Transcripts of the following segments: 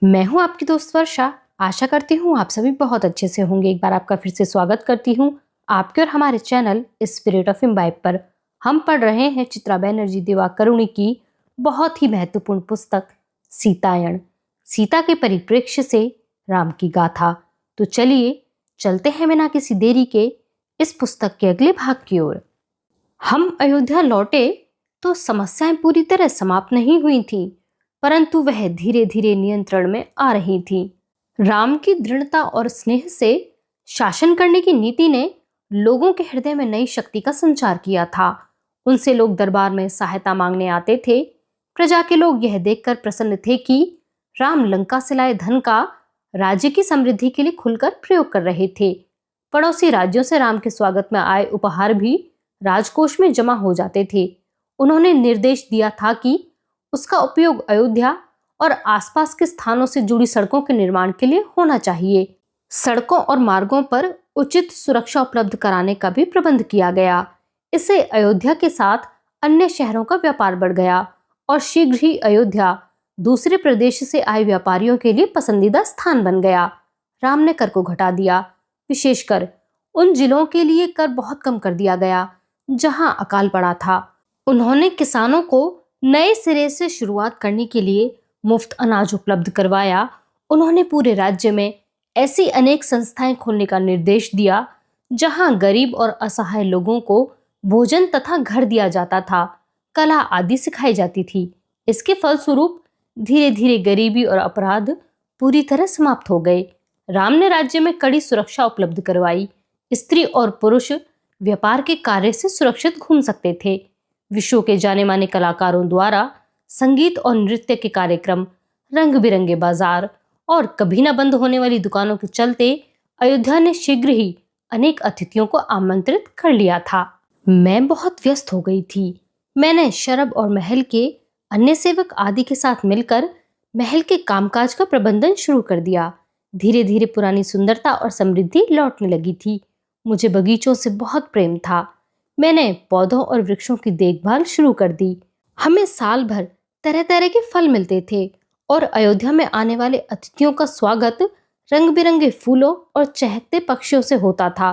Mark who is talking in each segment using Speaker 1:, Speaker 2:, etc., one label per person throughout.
Speaker 1: मैं हूं आपकी दोस्त वर्षा। आशा करती हूं आप सभी बहुत अच्छे से होंगे। एक बार आपका फिर से स्वागत करती हूं आपके और हमारे चैनल स्पिरिट ऑफ इम्बाइब पर। हम पढ़ रहे हैं चित्रा बनर्जी दिवाकरुणी की बहुत ही महत्वपूर्ण पुस्तक सीतायन, सीता के परिप्रेक्ष्य से राम की गाथा। तो चलिए चलते हैं बिना किसी देरी के इस पुस्तक के अगले भाग की ओर। हम अयोध्या लौटे तो समस्याएं पूरी तरह समाप्त नहीं हुई थीं, परंतु वह धीरे धीरे नियंत्रण में आ रही थी। राम की दृढ़ता और स्नेह से शासन करने की नीति ने लोगों के हृदय में नई शक्ति का संचार किया था। उनसे लोग दरबार में सहायता मांगने आते थे। प्रजा के लोग यह देखकर प्रसन्न थे कि राम लंका से लाए धन का राज्य की समृद्धि के लिए खुलकर प्रयोग कर रहे थे। पड़ोसी राज्यों से राम के स्वागत में आए उपहार भी राजकोष में जमा हो जाते थे। उन्होंने निर्देश दिया था कि उसका उपयोग अयोध्या और आसपास के स्थानों से जुड़ी सड़कों के निर्माण के लिए होना चाहिए। सड़कों और मार्गों पर उचित सुरक्षा उपलब्ध कराने का भी प्रबंध किया गया। इससे अयोध्या के साथ अन्य शहरों का व्यापार बढ़ गया और शीघ्र ही अयोध्या दूसरे प्रदेश से आए व्यापारियों के लिए पसंदीदा स्थान बन गया। राम ने कर को घटा दिया, विशेषकर उन जिलों के लिए कर बहुत कम कर दिया गया जहां अकाल पड़ा था। उन्होंने किसानों को नए सिरे से शुरुआत करने के लिए मुफ्त अनाज उपलब्ध करवाया। उन्होंने पूरे राज्य में ऐसी अनेक संस्थाएं खोलने का निर्देश दिया जहां गरीब और असहाय लोगों को भोजन तथा घर दिया जाता था, कला आदि सिखाई जाती थी। इसके फलस्वरूप धीरे धीरे गरीबी और अपराध पूरी तरह समाप्त हो गए। राम ने राज्य में कड़ी सुरक्षा उपलब्ध करवाई। स्त्री और पुरुष व्यापार के कार्य से सुरक्षित घूम सकते थे। विश्व के जाने माने कलाकारों द्वारा संगीत और नृत्य के कार्यक्रम, रंग बिरंगे बाजार और कभी न बंद होने वाली दुकानों के चलते अयोध्या ने शीघ्र ही अनेक अतिथियों को आमंत्रित कर लिया था। मैं बहुत व्यस्त हो गई थी। मैंने शरभ और महल के अन्य सेवक आदि के साथ मिलकर महल के कामकाज का प्रबंधन शुरू कर दिया। धीरे धीरे पुरानी सुंदरता और समृद्धि लौटने लगी थी। मुझे बगीचों से बहुत प्रेम था। मैंने पौधों और वृक्षों की देखभाल शुरू कर दी। हमें साल भर तरह तरह के फल मिलते थे और अयोध्या में आने वाले अतिथियों का स्वागत रंग बिरंगे फूलों और चहकते पक्षियों से होता था।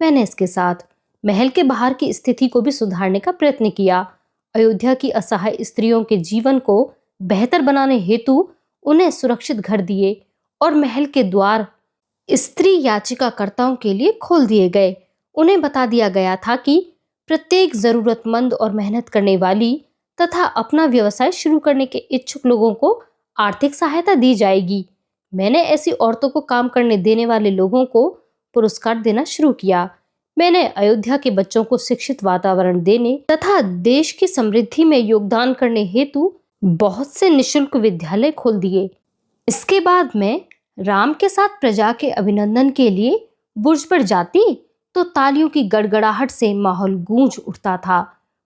Speaker 1: मैंने इसके साथ महल के बाहर की स्थिति को भी सुधारने का प्रयत्न किया। अयोध्या की असहाय स्त्रियों के जीवन को बेहतर बनाने हेतु उन्हें सुरक्षित घर दिए और महल के द्वार स्त्री याचिकाकर्ताओं के लिए खोल दिए गए। उन्हें बता दिया गया था कि प्रत्येक जरूरतमंद और मेहनत करने वाली तथा अपना व्यवसाय शुरू करने के इच्छुक लोगों को आर्थिक सहायता दी जाएगी। मैंने ऐसी औरतों को काम करने देने वाले लोगों को पुरस्कार देना शुरू किया। मैंने अयोध्या के बच्चों को शिक्षित वातावरण देने तथा देश की समृद्धि में योगदान करने हेतु बहुत से निशुल्क विद्यालय खोल दिए। इसके बाद मैं राम के साथ प्रजा के अभिनंदन के लिए बुर्ज पर जाती तो तालियों की गड़गड़ाहट से माहौल गूंज उठता था।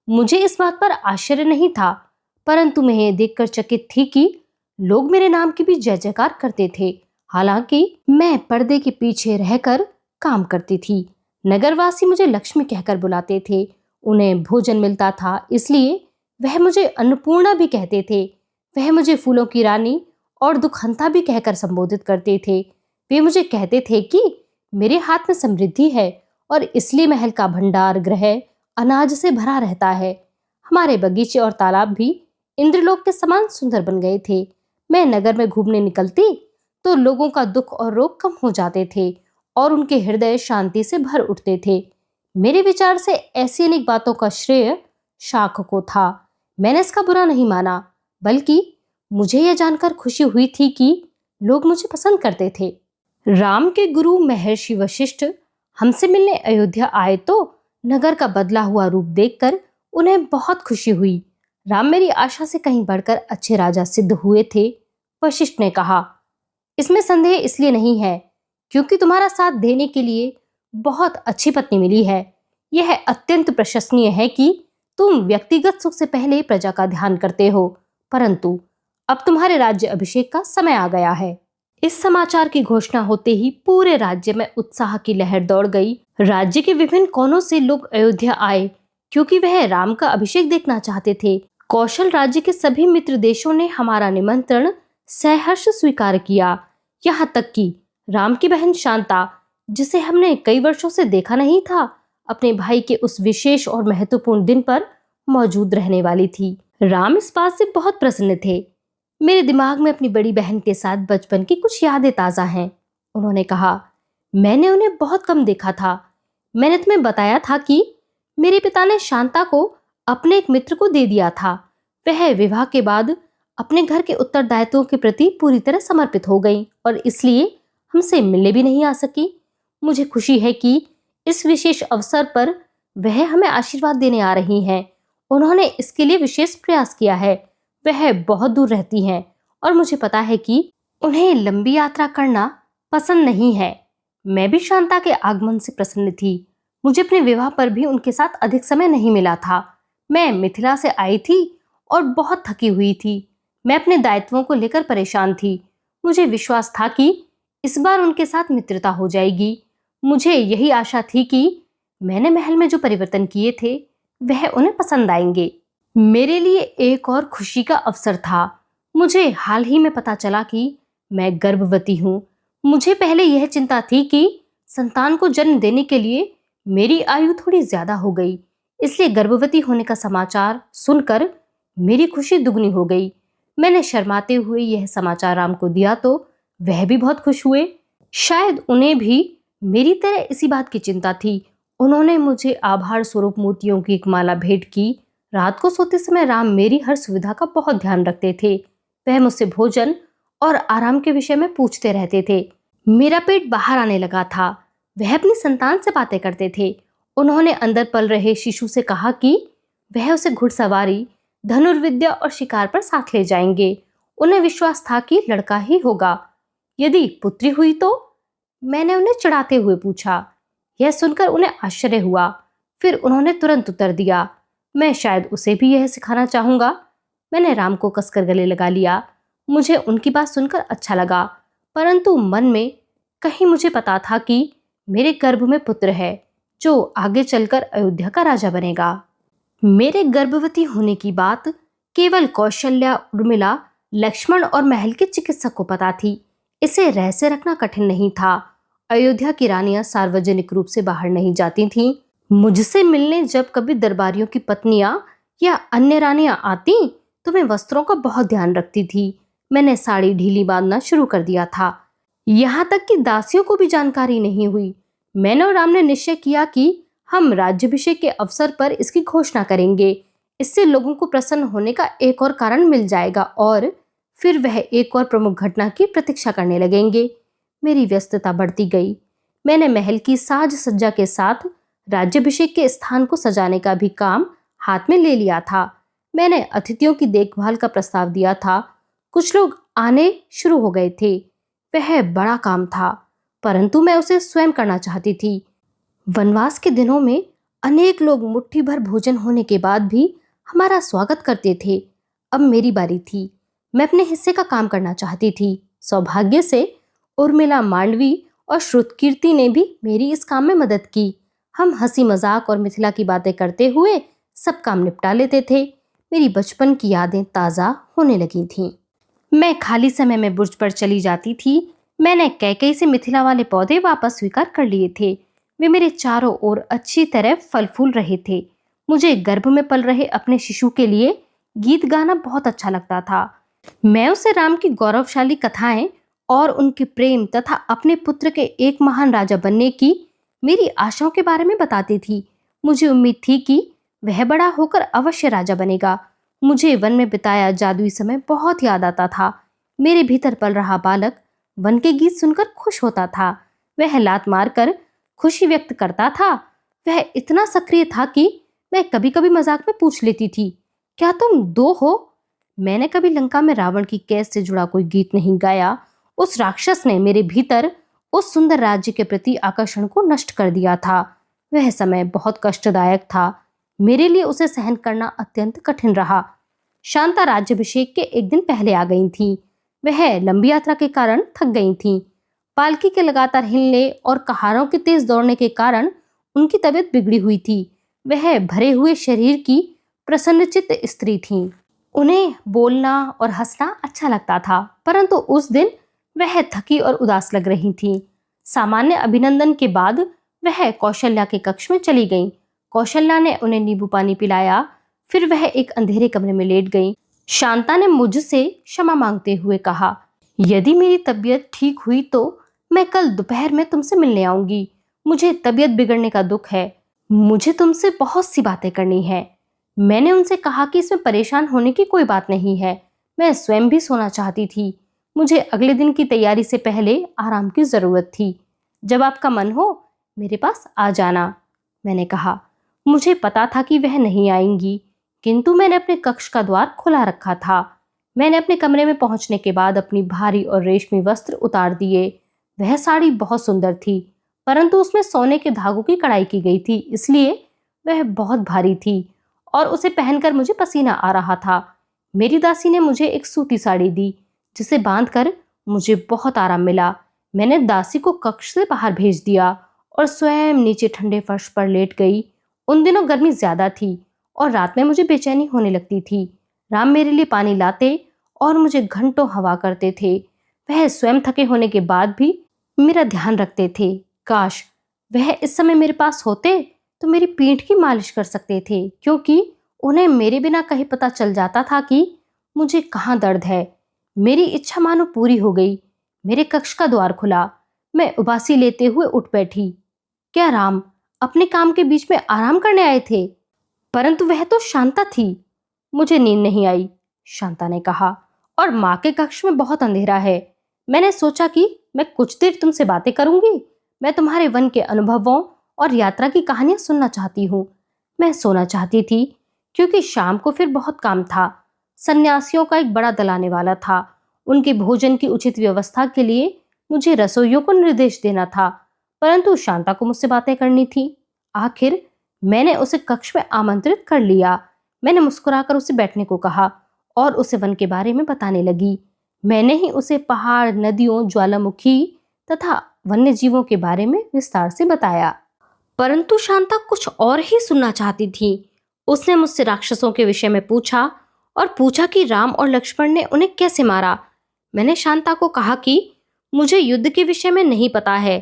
Speaker 1: मुझे इस बात पर आश्चर्य नहीं था, परंतु मैं यह देखकर चकित थी कि लोग मेरे नाम की भी जय जयकार करते थे, हालांकि मैं पर्दे के पीछे रहकर काम करती थी। नगरवासी मुझे लक्ष्मी कहकर बुलाते थे। उन्हें भोजन मिलता था, इसलिए वह मुझे अन्नपूर्णा भी कहते थे। वह मुझे फूलों की रानी और दुखहंता भी कहकर संबोधित करते थे। वे मुझे कहते थे कि मेरे हाथ में समृद्धि है और इसलिए महल का भंडार गृह अनाज से भरा रहता है। हमारे बगीचे और तालाब भी इंद्रलोक के समान सुंदर बन गए थे। मैं नगर में घूमने निकलती तो लोगों का दुख और रोग कम हो जाते थे और उनके हृदय शांति से भर उठते थे। मेरे विचार से ऐसी अनेक बातों का श्रेय शाक को था। मैंने इसका बुरा नहीं माना, बल्कि मुझे यह जानकर खुशी हुई थी कि लोग मुझे पसंद करते थे। राम के गुरु महर्षि वशिष्ठ हमसे मिलने अयोध्या आए तो नगर का बदला हुआ रूप देखकर उन्हें बहुत खुशी हुई। राम मेरी आशा से कहीं बढ़कर अच्छे राजा सिद्ध हुए थे। वशिष्ठ ने कहा, इसमें संदेह इसलिए नहीं है क्योंकि तुम्हारा साथ देने के लिए बहुत अच्छी पत्नी मिली है। यह अत्यंत प्रशंसनीय है कि तुम व्यक्तिगत सुख से पहले प्रजा का ध्यान करते हो, परंतु अब तुम्हारे राज्य अभिषेक का समय आ गया है। इस समाचार की घोषणा होते ही पूरे राज्य में उत्साह की लहर दौड़ गई। राज्य के विभिन्न कोनों से लोग अयोध्या आए क्योंकि वह राम का अभिषेक देखना चाहते थे। कौशल राज्य के सभी मित्र देशों ने हमारा निमंत्रण सहर्ष स्वीकार किया। यहाँ तक कि राम की बहन शांता, जिसे हमने कई वर्षों से देखा नहीं था, अपने भाई के उस विशेष और महत्वपूर्ण दिन पर मौजूद रहने वाली थी। राम इस बात से बहुत प्रसन्न थे। मेरे दिमाग में अपनी बड़ी बहन के साथ बचपन की कुछ यादें ताजा हैं। उन्होंने कहा, मैंने उन्हें बहुत कम देखा था। मैंने तुम्हें बताया था कि मेरे पिता ने शांता को अपने एक मित्र को दे दिया था। वह विवाह के बाद अपने घर के उत्तरदायित्वों के प्रति पूरी तरह समर्पित हो गई और इसलिए हमसे मिलने भी नहीं आ सकी। मुझे खुशी है कि इस विशेष अवसर पर वह हमें आशीर्वाद देने आ रही हैं। उन्होंने इसके लिए विशेष प्रयास किया है। वह बहुत दूर रहती हैं और मुझे पता है कि उन्हें लंबी यात्रा करना पसंद नहीं है। मैं भी शांता के आगमन से प्रसन्न थी। मुझे अपने विवाह पर भी उनके साथ अधिक समय नहीं मिला था। मैं मिथिला से आई थी और बहुत थकी हुई थी। मैं अपने दायित्वों को लेकर परेशान थी। मुझे विश्वास था कि इस बार उनके साथ मित्रता हो जाएगी। मुझे यही आशा थी कि मैंने महल में जो परिवर्तन किए थे वह उन्हें पसंद आएंगे। मेरे लिए एक और खुशी का अवसर था। मुझे हाल ही में पता चला कि मैं गर्भवती हूँ। मुझे पहले यह चिंता थी कि संतान को जन्म देने के लिए मेरी आयु थोड़ी ज्यादा हो गई, इसलिए गर्भवती होने का समाचार सुनकर मेरी खुशी दुगनी हो गई। मैंने शर्माते हुए यह समाचार राम को दिया तो वह भी बहुत खुश हुए। शायद उन्हें भी मेरी तरह इसी बात की चिंता थी। उन्होंने मुझे आभार स्वरूप मोतियों की एक माला भेंट की। रात को सोते समय राम मेरी हर सुविधा का बहुत ध्यान रखते थे। वह मुझसे भोजन और आराम के विषय में पूछते रहते थे। मेरा पेट बाहर आने लगा था। वह अपनी संतान से बातें करते थे। उन्होंने अंदर पल रहे शिशु से कहा कि वह उसे घुड़सवारी, धनुर्विद्या और शिकार पर साथ ले जाएंगे। उन्हें विश्वास था कि लड़का ही होगा। यदि पुत्री हुई तो? मैंने उन्हें चिढ़ाते हुए पूछा। यह सुनकर उन्हें आश्चर्य हुआ। फिर उन्होंने तुरंत उत्तर दिया, मैं शायद उसे भी यह सिखाना चाहूंगा। मैंने राम को कसकर गले लगा लिया। मुझे उनकी बात सुनकर अच्छा लगा, परंतु मन में कहीं मुझे पता था कि मेरे गर्भ में पुत्र है जो आगे चलकर अयोध्या का राजा बनेगा। मेरे गर्भवती होने की बात केवल कौशल्या, उर्मिला, लक्ष्मण और महल के चिकित्सक को पता थी। इसे रहस्य रखना कठिन नहीं था। अयोध्या की रानियां सार्वजनिक रूप से बाहर नहीं जाती थीं। मुझसे मिलने जब कभी दरबारियों की पत्नियां या अन्य रानियां आती तो मैं वस्त्रों का बहुत ध्यान रखती थी। मैंने साड़ी ढीली बांधना शुरू कर दिया था। यहाँ तक कि दासियों को भी जानकारी नहीं हुई। मैंने और राम ने निश्चय किया कि हम राज्याभिषेक के अवसर पर इसकी घोषणा करेंगे। इससे लोगों को प्रसन्न होने का एक और कारण मिल जाएगा और फिर वह एक और प्रमुख घटना की प्रतीक्षा करने लगेंगे। मेरी व्यस्तता बढ़ती गई। मैंने महल की साज सज्जा के साथ राज्याभिषेक के स्थान को सजाने का भी काम हाथ में ले लिया था। मैंने अतिथियों की देखभाल का प्रस्ताव दिया था। कुछ लोग आने शुरू हो गए थे। वह बड़ा काम था, परंतु मैं उसे स्वयं करना चाहती थी। वनवास के दिनों में अनेक लोग मुट्ठी भर भोजन होने के बाद भी हमारा स्वागत करते थे। अब मेरी बारी थी। मैं अपने हिस्से का काम करना चाहती थी। सौभाग्य से उर्मिला, मांडवी और श्रुतकीर्ति ने भी मेरी इस काम में मदद की। हम हंसी मजाक और मिथिला की बातें करते हुए सब काम निपटा लेते थे। मेरी बचपन की यादें ताज़ा होने लगी थीं। मैं खाली समय में बुर्ज पर चली जाती थी। मैंने कैकई से मिथिला वाले पौधे वापस स्वीकार कर लिए थे। वे मेरे चारों ओर अच्छी तरह फल फूल रहे थे। मुझे गर्भ में पल रहे अपने शिशु के लिए गीत गाना बहुत अच्छा लगता था। मैं उसे राम की गौरवशाली कथाएं और उनके प्रेम तथा अपने पुत्र के एक महान राजा बनने की मेरी आशाओं के बारे में बताती थी। मुझे उम्मीद थी कि वह बड़ा होकर अवश्य राजा बनेगा। मुझे वन में बिताया जादुई समय बहुत याद आता था। मेरे भीतर पल रहा बालक वन के गीत सुनकर खुश होता था। वह लात मारकर खुशी व्यक्त करता था। वह इतना सक्रिय था कि मैं कभी कभी मजाक में पूछ लेती थी, क्या तुम दो हो? मैंने कभी लंका में रावण की कैद से जुड़ा कोई गीत नहीं गाया। उस राक्षस ने मेरे भीतर उस सुंदर राज्य के प्रति आकर्षण को नष्ट कर दिया था। वह समय बहुत कष्टदायक था। मेरे लिए उसे सहन करना अत्यंत कठिन रहा। शांता राज्याभिषेक के एक दिन पहले आ गई थी। वह लंबी यात्रा के कारण थक गई थी। पालकी के लगातार हिलने और कहारों के तेज दौड़ने के कारण उनकी तबीयत बिगड़ी हुई थी। वह भरे हुए शरीर की प्रसन्नचित्त स्त्री थी। उन्हें बोलना और हंसना अच्छा लगता था, परंतु उस दिन वह थकी और उदास लग रही थी। सामान्य अभिनंदन के बाद वह कौशल्या के कक्ष में चली गई। कौशल्या ने उन्हें नींबू पानी पिलाया, फिर वह एक अंधेरे कमरे में लेट गई। शांता ने मुझसे क्षमा मांगते हुए कहा, यदि मेरी तबीयत ठीक हुई तो मैं कल दोपहर में तुमसे मिलने आऊंगी। मुझे तबीयत बिगड़ने का दुख है। मुझे तुमसे बहुत सी बातें करनी है। मैंने उनसे कहा कि इसमें परेशान होने की कोई बात नहीं है। मैं स्वयं भी सोना चाहती थी। मुझे अगले दिन की तैयारी से पहले आराम की जरूरत थी। जब आपका मन हो मेरे पास आ जाना, मैंने कहा। मुझे पता था कि वह नहीं आएंगी, किंतु मैंने अपने कक्ष का द्वार खुला रखा था। मैंने अपने कमरे में पहुंचने के बाद अपनी भारी और रेशमी वस्त्र उतार दिए। वह साड़ी बहुत सुंदर थी, परंतु उसमें सोने के धागों की कढ़ाई की गई थी, इसलिए वह बहुत भारी थी और उसे पहनकर मुझे पसीना आ रहा था। मेरी दासी ने मुझे एक सूती साड़ी दी, जिसे बांधकर मुझे बहुत आराम मिला। मैंने दासी को कक्ष से बाहर भेज दिया और स्वयं नीचे ठंडे फर्श पर लेट गई। उन दिनों गर्मी ज्यादा थी और रात में मुझे बेचैनी होने लगती थी। राम मेरे लिए पानी लाते और मुझे घंटों हवा करते थे। वह स्वयं थके होने के बाद भी मेरा ध्यान रखते थे। काश वह इस समय मेरे पास होते तो मेरी पीठ की मालिश कर सकते थे, क्योंकि उन्हें मेरे बिना कहीं पता चल जाता था कि मुझे कहाँ दर्द है। मेरी इच्छा मानो पूरी हो गई। मेरे कक्ष का द्वार खुला। मैं उबासी लेते हुए उठ बैठी। क्या राम अपने काम के बीच में आराम करने आए थे? परंतु वह तो शांता थी। मुझे नींद नहीं आई, शांता ने कहा, और माँ के कक्ष में बहुत अंधेरा है। मैंने सोचा कि मैं कुछ देर तुमसे बातें करूंगी। मैं तुम्हारे वन के अनुभवों और यात्रा की कहानियां सुनना चाहती हूँ। मैं सोना चाहती थी, क्योंकि शाम को फिर बहुत काम था। सन्यासियों का एक बड़ा दल आने वाला था। उनके भोजन की उचित व्यवस्था के लिए मुझे रसोइयों को निर्देश देना था, परंतु शांता को मुझसे बातें करनी थी। आखिर मैंने उसे कक्ष में आमंत्रित कर लिया। मैंने मुस्कुराकर उसे बैठने को कहा और उसे वन के बारे में बताने लगी। मैंने ही उसे पहाड़, नदियों, ज्वालामुखी तथा वन्य जीवों के बारे में विस्तार से बताया। परंतु शांता कुछ और ही सुनना चाहती थी। उसने मुझसे राक्षसों के विषय में पूछा और पूछा कि राम और लक्ष्मण ने उन्हें कैसे मारा। मैंने शांता को कहा कि मुझे युद्ध के विषय में नहीं पता है,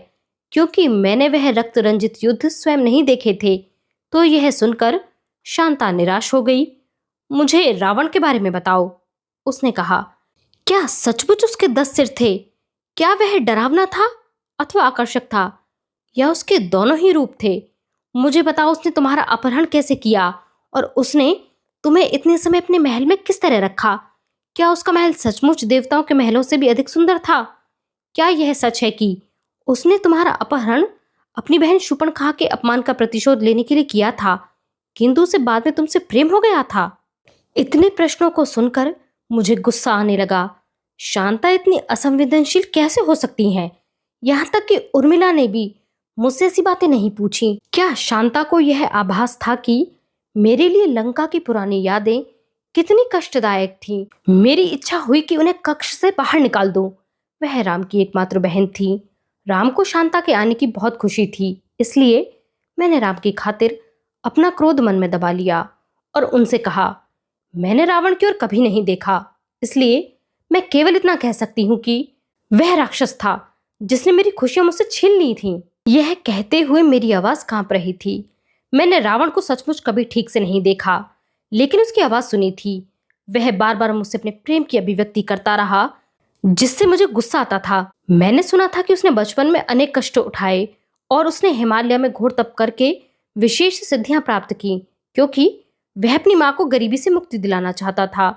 Speaker 1: क्योंकि मैंने वह रक्त रंजित युद्ध स्वयं नहीं देखे थे। तो यह सुनकर शांता निराश हो गई। मुझे रावण के बारे में बताओ, उसने कहा। क्या सचमुच उसके 10 सिर थे? क्या वह डरावना था अथवा आकर्षक था, या उसके दोनों ही रूप थे? मुझे बताओ, उसने तुम्हारा अपहरण कैसे किया और उसने तुम्हें इतने समय अपने महल में किस तरह रखा? क्या उसका महल सचमुच देवताओं के महलों से भी अधिक सुंदर था? क्या यह सच है कि उसने तुम्हारा अपहरण अपनी बहन शूर्पणखा के अपमान का प्रतिशोध लेने के लिए किया था, किंतु उसे बाद में तुमसे प्रेम हो गया था? इतने प्रश्नों को सुनकर मुझे गुस्सा आने लगा। शांता इतनी असंवेदनशील कैसे हो सकती हैं? यहाँ तक कि उर्मिला ने भी मुझसे ऐसी बातें नहीं पूछी। क्या शांता को यह आभास था कि मेरे लिए लंका की पुरानी यादें कितनी कष्टदायक थीं? मेरी इच्छा हुई कि उन्हें कक्ष से बाहर निकाल दूं। वह राम की एकमात्र बहन थी। राम को शांता के आने की बहुत खुशी थी, इसलिए मैंने राम की खातिर अपना क्रोध मन में दबा लिया और उनसे कहा, मैंने रावण की ओर कभी नहीं देखा, इसलिए मैं केवल इतना कह सकती हूँ कि वह राक्षस था जिसने मेरी खुशियां मुझसे छीन ली थीं। यह कहते हुए मेरी आवाज कांप रही थी। मैंने रावण को सचमुच कभी ठीक से नहीं देखा, लेकिन उसकी आवाज सुनी थी। वह बार बार मुझसे अपने प्रेम की अभिव्यक्ति करता रहा, जिससे मुझे गुस्सा आता था। मैंने सुना था कि उसने बचपन में अनेक कष्ट उठाए और उसने हिमालय में घोर तप करके विशेष सिद्धियां प्राप्त की, क्योंकि वह अपनी माँ को गरीबी से मुक्ति दिलाना चाहता था।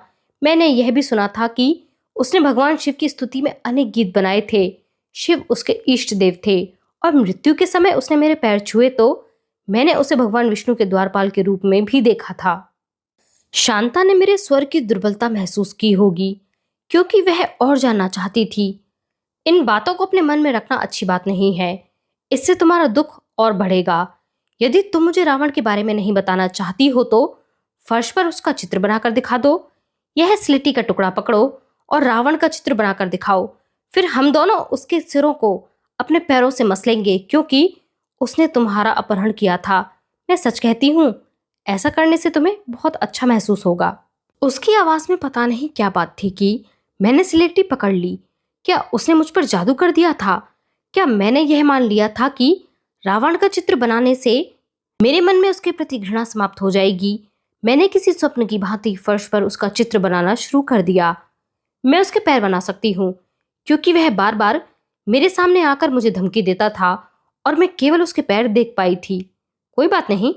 Speaker 1: मैंने यह भी सुना था कि उसने भगवान शिव की स्तुति में अनेक गीत बनाए थे। शिव उसके इष्ट देव थे और मृत्यु के समय उसने मेरे पैर छुए तो मैंने उसे भगवान विष्णु के द्वारपाल के रूप में भी देखा था। शांता ने मेरे स्वर की दुर्बलता महसूस की होगी, क्योंकि वह और जानना चाहती थी। इन बातों को अपने मन में रखना अच्छी बात नहीं है, इससे तुम्हारा दुख और बढ़ेगा। यदि तुम मुझे रावण के बारे में नहीं बताना चाहती हो तो फर्श पर उसका चित्र बनाकर दिखा दो। यह स्लेटी का टुकड़ा पकड़ो और रावण का चित्र बनाकर दिखाओ। फिर हम दोनों उसके सिरों को अपने पैरों से मसलेंगे, क्योंकि उसने तुम्हारा अपहरण किया था। मैं सच कहती हूँ, ऐसा करने से तुम्हें बहुत अच्छा महसूस होगा। उसकी आवाज में पता नहीं क्या बात थी कि मैंने स्लेटी पकड़ ली। क्या उसने मुझ पर जादू कर दिया था? क्या मैंने यह मान लिया था कि रावण का चित्र बनाने से मेरे मन में उसके प्रति घृणा समाप्त हो जाएगी? मैंने किसी स्वप्न की भांति फर्श पर उसका चित्र बनाना शुरू कर दिया। मैं उसके पैर बना सकती हूँ, क्योंकि वह बार बार मेरे सामने आकर मुझे धमकी देता था और मैं केवल उसके पैर देख पाई थी। कोई बात नहीं,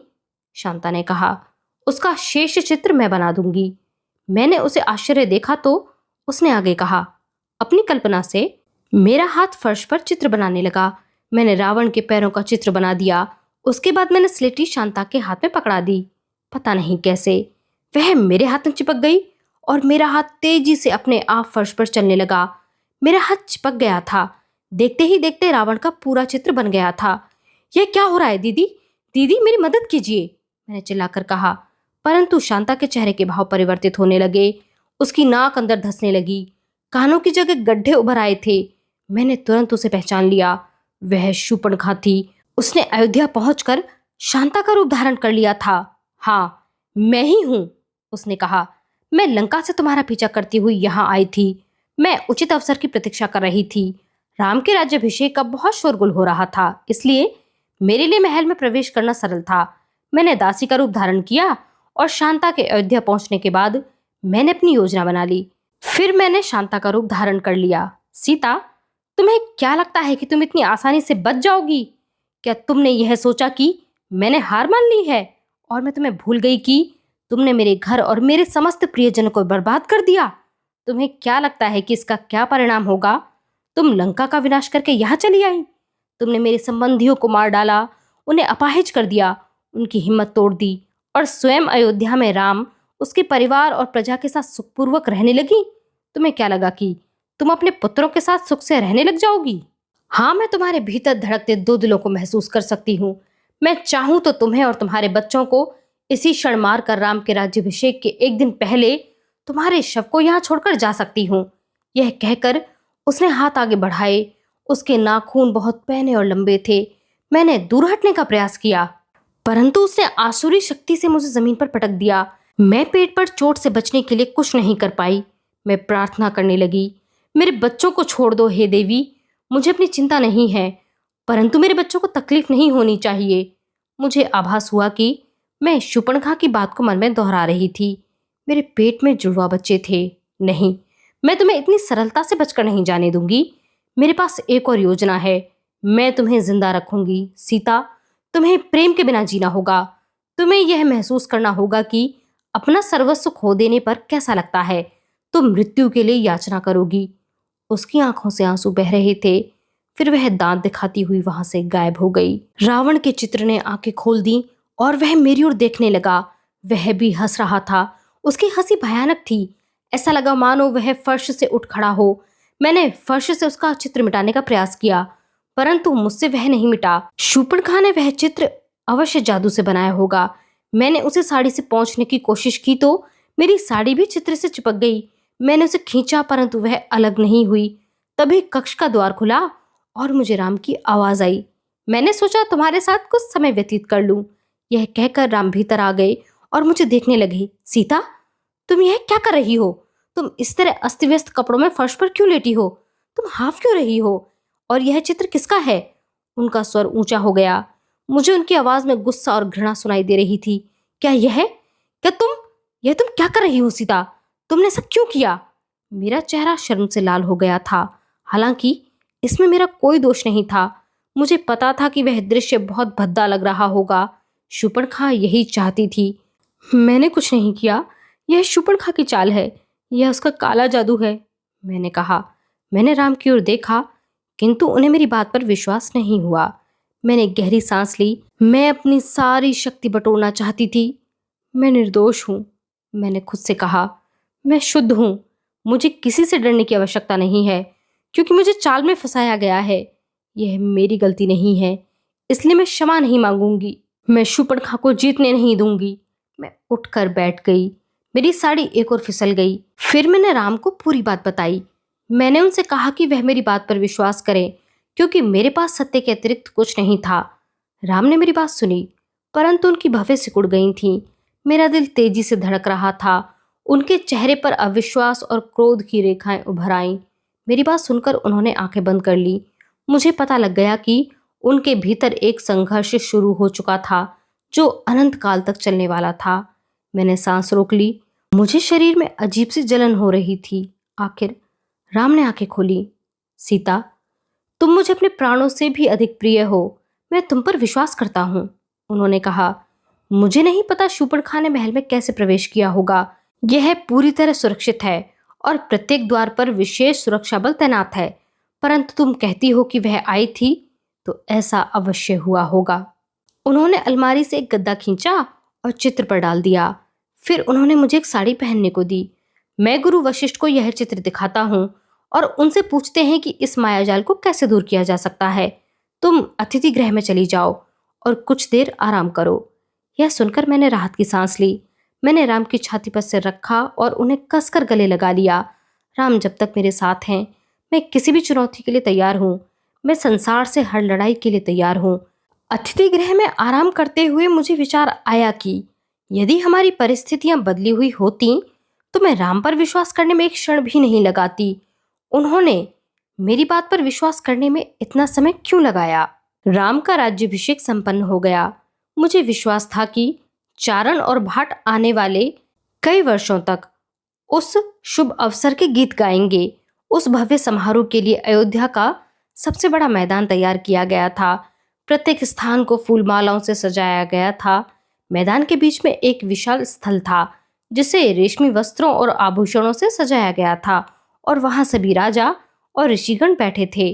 Speaker 1: शांता ने कहा, उसका शेष चित्र मैं बना दूंगी। मैंने उसे आश्चर्य देखा तो उसने आगे कहा, अपनी कल्पना से मेरा हाथ फर्श पर चित्र बनाने लगा। मैंने रावण के पैरों का चित्र बना दिया। उसके बाद मैंने स्लेटी शांता के हाथ में पकड़ा दी। पता नहीं कैसे वह मेरे हाथ में चिपक गई और मेरा हाथ तेजी से अपने आप फर्श पर चलने लगा। मेरा हाथ चिपक गया था। देखते ही देखते रावण का पूरा चित्र बन गया था। यह क्या हो रहा है दीदी? दीदी मेरी मदद कीजिए, मैंने चिल्लाकर कहा। परंतु शांता के चेहरे के भाव परिवर्तित होने लगे। उसकी नाक अंदर धंसने लगी। कानों की जगह गड्ढे उभर आए थे। मैंने तुरंत उसे पहचान लिया। वह शूर्पणखा थी। उसने अयोध्या पहुंचकर शांता का रूप धारण कर लिया था। हाँ, मैं ही हूं, उसने कहा। मैं लंका से तुम्हारा पीछा करती हुई यहाँ आई थी। मैं उचित अवसर की प्रतीक्षा कर रही थी। राम के राज्याभिषेक का बहुत शोरगुल हो रहा था, इसलिए मेरे लिए महल में प्रवेश करना सरल था। मैंने दासी का रूप धारण किया और शांता के अयोध्या पहुंचने के बाद मैंने अपनी योजना बना ली। फिर मैंने शांता का रूप धारण कर लिया। सीता, तुम्हें क्या लगता है कि तुम इतनी आसानी से बच जाओगी? क्या तुमने यह सोचा कि मैंने हार मान ली है और मैं तुम्हें भूल गई कि तुमने मेरे घर और मेरे समस्त प्रियजनों को बर्बाद कर दिया? तुम्हें क्या लगता है कि इसका क्या परिणाम होगा? तुम लंका का विनाश करके यहाँ चली आई। तुमने मेरे संबंधियों को मार डाला, उन्हें अपाहिज कर दिया, उनकी हिम्मत तोड़ दी और स्वयं अयोध्या में राम, उसके परिवार और प्रजा के साथ सुखपूर्वक रहने लगी। तुम्हें क्या लगा कि तुम अपने पुत्रों के साथ सुख से रहने लग जाओगी? हाँ, मैं तुम्हारे भीतर धड़कते दो दिलों को महसूस कर सकती हूँ। मैं चाहूं तो तुम्हें और तुम्हारे बच्चों को इसी क्षण मार कर राम के राज्याभिषेक के एक दिन पहले तुम्हारे शव को यहाँ छोड़कर जा सकती हूँ। यह कहकर उसने हाथ आगे बढ़ाए। उसके नाखून बहुत पैने और लंबे थे। मैंने दूर हटने का प्रयास किया, परंतु उसने आसुरी शक्ति से मुझे जमीन पर पटक दिया। मैं पेट पर चोट से बचने के लिए कुछ नहीं कर पाई। मैं प्रार्थना करने लगी, मेरे बच्चों को छोड़ दो हे देवी। मुझे अपनी चिंता नहीं है, परंतु मेरे बच्चों को तकलीफ नहीं होनी चाहिए। मुझे आभास हुआ कि मैं शूर्पणखा की बात को मन में दोहरा रही थी। मेरे पेट में जुड़वा बच्चे थे। नहीं, मैं तुम्हें इतनी सरलता से बचकर नहीं जाने दूंगी। मेरे पास एक और योजना है। मैं तुम्हें जिंदा रखूंगी। सीता, तुम्हें प्रेम के बिना जीना होगा। तुम्हें यह महसूस करना होगा कि अपना सर्वस्व खो देने पर कैसा लगता है। तुम मृत्यु के लिए याचना करोगी। उसकी आंखों से आंसू बह रहे थे। फिर वह दांत दिखाती हुई वहां से गायब हो गई। रावण के चित्र ने आंखें खोल दी और वह मेरी ओर देखने लगा। वह भी हंस रहा था। उसकी हंसी भयानक थी। ऐसा लगा मानो वह फर्श से उठ खड़ा हो। मैंने फर्श से उसका चित्र मिटाने का प्रयास किया, परंतु मुझसे वह नहीं मिटा। शूर्पणखा ने वह चित्र अवश्य जादू से बनाया होगा। मैंने उसे साड़ी से पोंछने की कोशिश की तो मेरी साड़ी भी चित्र से चिपक गई। मैंने उसे खींचा, परंतु वह अलग नहीं हुई। तभी कक्ष का द्वार खुला और मुझे राम की आवाज आई। मैंने सोचा तुम्हारे साथ कुछ समय व्यतीत कर लूं। यह कहकर राम भीतर आ गए और मुझे देखने लगे। सीता, तुम यह क्या कर रही हो? तुम इस तरह अस्त व्यस्त कपड़ों में फर्श पर क्यों लेटी हो? तुम हाफ क्यों रही हो? और यह चित्र किसका है? उनका स्वर ऊंचा हो गया। मुझे उनकी आवाज में गुस्सा और घृणा सुनाई दे रही थी। क्या तुम क्या कर रही हो सीता? तुमने ऐसा क्यों किया? मेरा चेहरा शर्म से लाल हो गया था। हालांकि इसमें मेरा कोई दोष नहीं था। मुझे पता था कि वह दृश्य बहुत भद्दा लग रहा होगा। शूर्पणखा यही चाहती थी। मैंने कुछ नहीं किया। यह शूर्पणखा की चाल है। यह उसका काला जादू है, मैंने कहा। मैंने राम की ओर देखा, किंतु उन्हें मेरी बात पर विश्वास नहीं हुआ। मैंने गहरी सांस ली। मैं अपनी सारी शक्ति बटोरना चाहती थी। मैं निर्दोष हूँ, मैंने खुद से कहा। मैं शुद्ध हूँ। मुझे किसी से डरने की आवश्यकता नहीं है, क्योंकि मुझे चाल में फंसाया गया है। यह मेरी गलती नहीं है, इसलिए मैं क्षमा नहीं मांगूंगी। मैं शूर्पणखा को जीतने नहीं दूंगी। मैं उठकर बैठ गई। मेरी साड़ी एक और फिसल गई। फिर मैंने राम को पूरी बात बताई। मैंने उनसे कहा कि वह मेरी बात पर विश्वास करें, क्योंकि मेरे पास सत्य के अतिरिक्त कुछ नहीं था। राम ने मेरी बात सुनी, परंतु उनकी भवें सिकुड़ गई थीं। मेरा दिल तेजी से धड़क रहा था उनके चेहरे पर अविश्वास और क्रोध की रेखाएं उभर आईं। मेरी बात सुनकर उन्होंने आंखें बंद कर ली। मुझे पता लग गया कि उनके भीतर एक संघर्ष शुरू हो चुका था जो अनंत काल तक चलने वाला था। मैंने सांस रोक ली। मुझे शरीर में अजीब सी जलन हो रही थी। आखिर राम ने आंखें खोली। सीता, तुम मुझे अपने प्राणों से भी अधिक प्रिय हो। मैं तुम पर विश्वास करता हूँ, उन्होंने कहा। मुझे नहीं पता शूर्पणखा ने महल में कैसे प्रवेश किया होगा। यह पूरी तरह सुरक्षित है और प्रत्येक द्वार पर विशेष सुरक्षा बल तैनात है, परंतु तुम कहती हो कि वह आई थी, तो ऐसा अवश्य हुआ होगा। उन्होंने अलमारी से एक गद्दा खींचा और चित्र पर डाल दिया। फिर उन्होंने मुझे एक साड़ी पहनने को दी। मैं गुरु वशिष्ठ को यह चित्र दिखाता हूँ और उनसे पूछते हैं कि इस मायाजाल को कैसे दूर किया जा सकता है। तुम अतिथि गृह में चली जाओ और कुछ देर आराम करो। यह सुनकर मैंने राहत की सांस ली। मैंने राम की छाती पर सिर रखा और उन्हें कसकर गले लगा लिया। राम जब तक मेरे साथ हैं, मैं किसी भी चुनौती के लिए तैयार हूँ। मैं संसार से हर लड़ाई के लिए तैयार हूँ। अतिथि गृह में आराम करते हुए मुझे विचार आया कि यदि हमारी परिस्थितियां बदली हुई होती तो मैं राम पर विश्वास करने में एक क्षण भी नहीं लगाती। उन्होंने मेरी बात पर विश्वास करने में इतना समय क्यों लगाया? राम का राज्याभिषेक संपन्न हो गया। मुझे विश्वास था कि चारण और भाट आने वाले कई वर्षों तक उस शुभ अवसर के गीत गाएंगे। उस भव्य समारोह के लिए अयोध्या का सबसे बड़ा मैदान तैयार किया गया था। प्रत्येक स्थान को फूलमालाओं से सजाया गया था। मैदान के बीच में एक विशाल स्थल था जिसे रेशमी वस्त्रों और आभूषणों से सजाया गया था और वहां सभी राजा और ऋषिगण बैठे थे।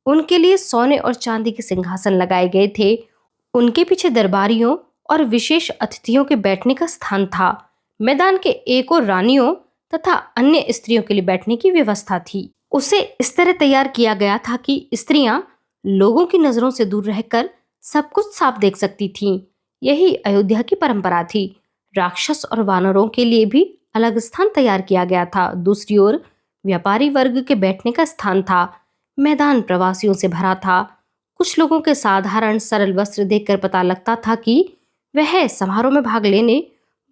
Speaker 1: उनके लिए सोने और चांदी के सिंहासन लगाए गए थे। उनके पीछे दरबारियों और विशेष अतिथियों के बैठने का स्थान था। मैदान के एक और रानियों तथा अन्य स्त्रियों के लिए बैठने की व्यवस्था थी। उसे इस तरह तैयार किया गया था कि स्त्रियां लोगों की नजरों से दूर रहकर सब कुछ साफ देख सकती थीं। यही अयोध्या की परंपरा थी। राक्षस और वानरों के लिए भी अलग स्थान तैयार किया गया था। दूसरी ओर व्यापारी वर्ग के बैठने का स्थान था। मैदान प्रवासियों से भरा था। कुछ लोगों के साधारण सरल वस्त्र देखकर पता लगता था कि वह समारोह में भाग लेने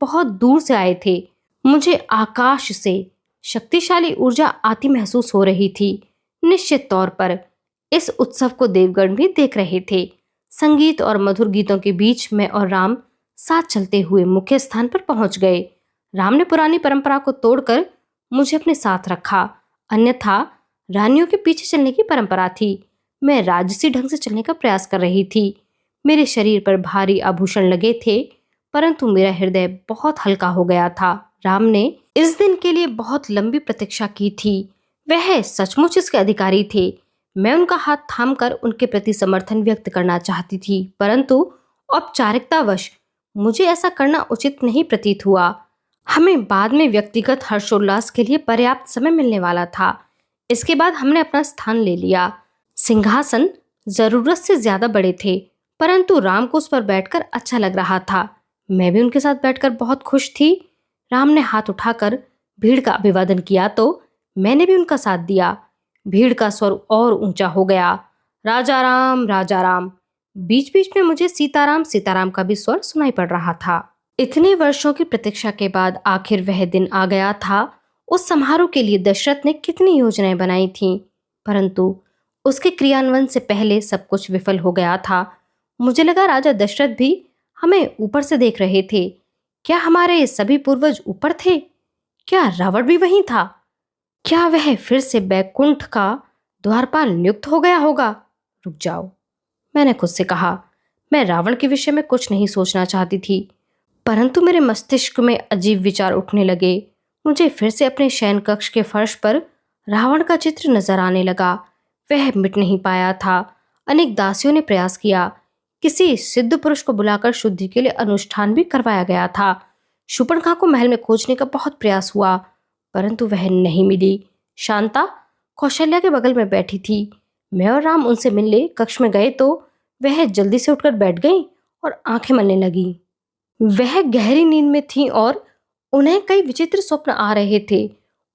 Speaker 1: बहुत दूर से आए थे। मुझे आकाश से शक्तिशाली ऊर्जा आती महसूस हो रही थी। निश्चित तौर पर इस उत्सव को देवगण भी देख रहे थे। संगीत और मधुर गीतों के बीच मैं और राम साथ चलते हुए मुख्य स्थान पर पहुंच गए। राम ने पुरानी परंपरा को तोड़कर मुझे अपने साथ रखा, अन्यथा रानियों के पीछे चलने की परंपरा थी। मैं राजसी ढंग से चलने का प्रयास कर रही थी। मेरे शरीर पर भारी आभूषण लगे थे, परंतु मेरा हृदय बहुत हल्का हो गया था। राम ने इस दिन के लिए बहुत लंबी प्रतीक्षा की थी। वह सचमुच इसके अधिकारी थे। मैं उनका हाथ थामकर उनके प्रति समर्थन व्यक्त करना चाहती थी, परंतु औपचारिकतावश मुझे ऐसा करना उचित नहीं प्रतीत हुआ। हमें बाद में व्यक्तिगत हर्षोल्लास के लिए पर्याप्त समय मिलने वाला था। इसके बाद हमने अपना स्थान ले लिया। सिंहासन जरूरत से ज्यादा बड़े थे, परंतु राम को उस पर बैठकर अच्छा लग रहा था। मैं भी उनके साथ बैठकर बहुत खुश थी। राम ने हाथ उठाकर भीड़ का अभिवादन किया तो मैंने भी उनका साथ दिया। भीड़ का स्वर और ऊंचा हो गया, राजा राम राजा राम। बीच बीच में मुझे सीताराम सीताराम का भी स्वर सुनाई पड़ रहा था। इतने वर्षों की प्रतीक्षा के बाद आखिर वह दिन आ गया था। उस समारोह के लिए दशरथ ने कितनी योजनाएं बनाई थीं, परंतु उसके क्रियान्वयन से पहले सब कुछ विफल हो गया था। मुझे लगा राजा दशरथ भी हमें ऊपर से देख रहे थे। क्या हमारे सभी पूर्वज ऊपर थे? क्या रावण भी वहीं था? क्या वह फिर से बैकुंठ का द्वारपाल नियुक्त हो गया होगा? रुक जाओ, मैंने खुद से कहा। मैं रावण के विषय में कुछ नहीं सोचना चाहती थी, परंतु मेरे मस्तिष्क में अजीब विचार उठने लगे। मुझे फिर से अपने शयन कक्ष के फर्श पर रावण का चित्र नजर आने लगा। वह मिट नहीं पाया था। अनेक दासियों ने प्रयास किया। किसी सिद्ध पुरुष को बुलाकर शुद्धि के लिए अनुष्ठान भी करवाया गया था। शूर्पणखा को महल में खोजने का बहुत प्रयास हुआ, परंतु वह नहीं मिली। शांता कौशल्या के बगल में बैठी थी। मैं और राम उनसे मिलने कक्ष में गए तो वह जल्दी से उठकर बैठ गई और आंखें मलने लगी। वह गहरी नींद में थी और उन्हें कई विचित्र स्वप्न आ रहे थे।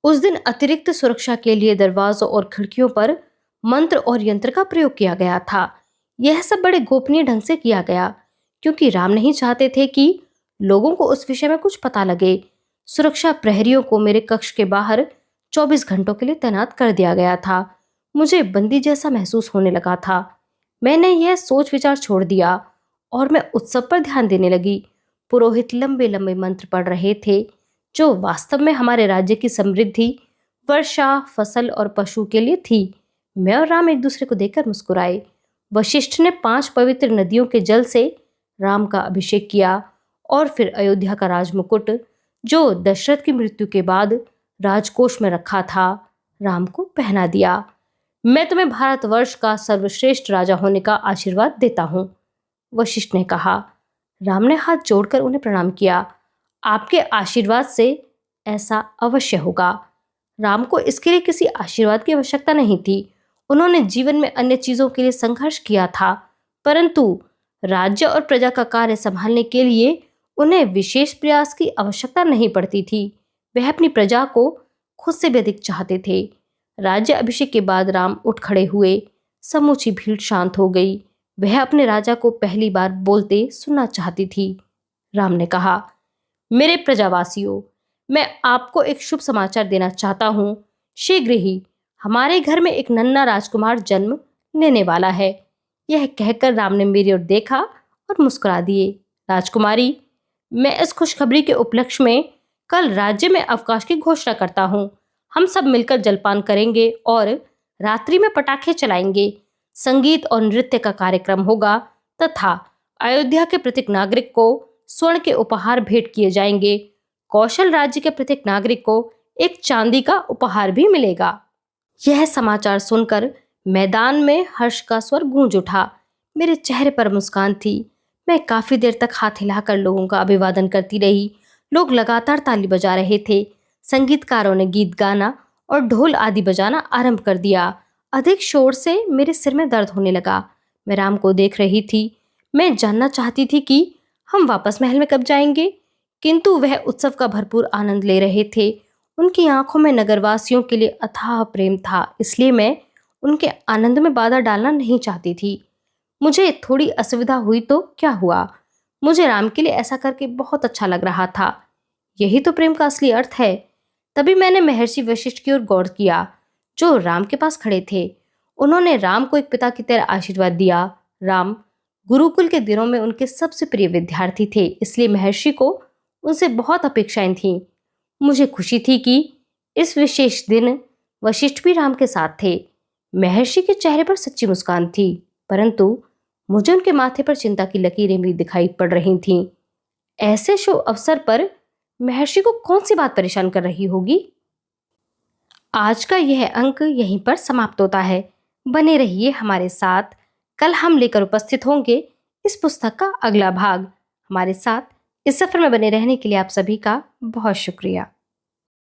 Speaker 1: उस दिन अतिरिक्त सुरक्षा के लिए दरवाजों और खिड़कियों पर मंत्र और यंत्र का प्रयोग किया गया था। यह सब बड़े गोपनीय ढंग से किया गया, क्योंकि राम नहीं चाहते थे कि लोगों को उस विषय में कुछ पता लगे। सुरक्षा प्रहरियों को मेरे कक्ष के बाहर 24 घंटों के लिए तैनात कर दिया गया था। मुझे बंदी जैसा महसूस होने लगा था। मैंने यह सोच विचार छोड़ दिया और मैं उत्सव पर ध्यान देने लगी। पुरोहित लंबे लंबे मंत्र पढ़ रहे थे जो वास्तव में हमारे राज्य की समृद्धि, वर्षा, फसल और पशु के लिए थी। मैं और राम एक दूसरे को देखकर मुस्कुराए। वशिष्ठ ने 5 पवित्र नदियों के जल से राम का अभिषेक किया और फिर अयोध्या का राजमुकुट, जो दशरथ की मृत्यु के बाद राजकोष में रखा था, राम को पहना दिया। मैं तुम्हें भारतवर्ष का सर्वश्रेष्ठ राजा होने का आशीर्वाद देता हूँ, वशिष्ठ ने कहा। राम ने हाथ जोड़कर उन्हें प्रणाम किया। आपके आशीर्वाद से ऐसा अवश्य होगा। राम को इसके लिए किसी आशीर्वाद की आवश्यकता नहीं थी। उन्होंने जीवन में अन्य चीजों के लिए संघर्ष किया था, परंतु राज्य और प्रजा का कार्य संभालने के लिए उन्हें विशेष प्रयास की आवश्यकता नहीं पड़ती थी। वह अपनी प्रजा को खुद से भी अधिक चाहते थे। राज्य अभिषेक के बाद राम उठ खड़े हुए। समूची भीड़ शांत हो गई। वह अपने राजा को पहली बार बोलते सुनना चाहती थी। राम ने कहा, मेरे प्रजावासियों, मैं आपको एक शुभ समाचार देना चाहता हूँ। शीघ्र ही हमारे घर में एक नन्हा राजकुमार जन्म लेने वाला है। यह कहकर राम ने मेरी ओर देखा और मुस्कुरा दिए। राजकुमारी, मैं इस खुशखबरी के उपलक्ष्य में कल राज्य में अवकाश की घोषणा करता हूँ। हम सब मिलकर जलपान करेंगे और रात्रि में पटाखे चलाएंगे। संगीत और नृत्य का कार्यक्रम होगा तथा अयोध्या के प्रत्येक नागरिक को स्वर्ण के उपहार भेंट किए जाएंगे। कौशल राज्य के प्रत्येक नागरिक को एक चांदी का उपहार भी मिलेगा। यह समाचार सुनकर मैदान में हर्ष का स्वर गूंज उठा। मेरे चेहरे पर मुस्कान थी। मैं काफी देर तक हाथ हिलाकर लोगों का अभिवादन करती रही। लोग लगातार ताली बजा रहे थे। संगीतकारों ने गीत गाना और ढोल आदि बजाना आरंभ कर दिया। अधिक शोर से मेरे सिर में दर्द होने लगा। मैं राम को देख रही थी। मैं जानना चाहती थी कि हम वापस महल में कब जाएंगे, किंतु वह उत्सव का भरपूर आनंद ले रहे थे। उनकी आंखों में नगरवासियों के लिए अथाह प्रेम था, इसलिए मैं उनके आनंद में बाधा डालना नहीं चाहती थी। मुझे थोड़ी असुविधा हुई तो क्या हुआ, मुझे राम के लिए ऐसा करके बहुत अच्छा लग रहा था। यही तो प्रेम का असली अर्थ है। तभी मैंने महर्षि वशिष्ठ की ओर गौर किया, जो राम के पास खड़े थे। उन्होंने राम को एक पिता की तरह आशीर्वाद दिया। राम गुरुकुल के दिनों में उनके सबसे प्रिय विद्यार्थी थे, इसलिए महर्षि को उनसे बहुत अपेक्षाएं थीं। मुझे खुशी थी कि इस विशेष दिन वशिष्ठ भी राम के साथ थे। महर्षि के चेहरे पर सच्ची मुस्कान थी, परंतु मुझे उनके माथे पर चिंता की लकीरें भी दिखाई पड़ रही थीं। ऐसे शुभ अवसर पर महर्षि को कौन सी बात परेशान कर रही होगी। आज का यह अंक यहीं पर समाप्त होता है। बने रहिए हमारे साथ। कल हम लेकर उपस्थित होंगे इस पुस्तक का अगला भाग। हमारे साथ इस सफर में बने रहने के लिए आप सभी का बहुत शुक्रिया।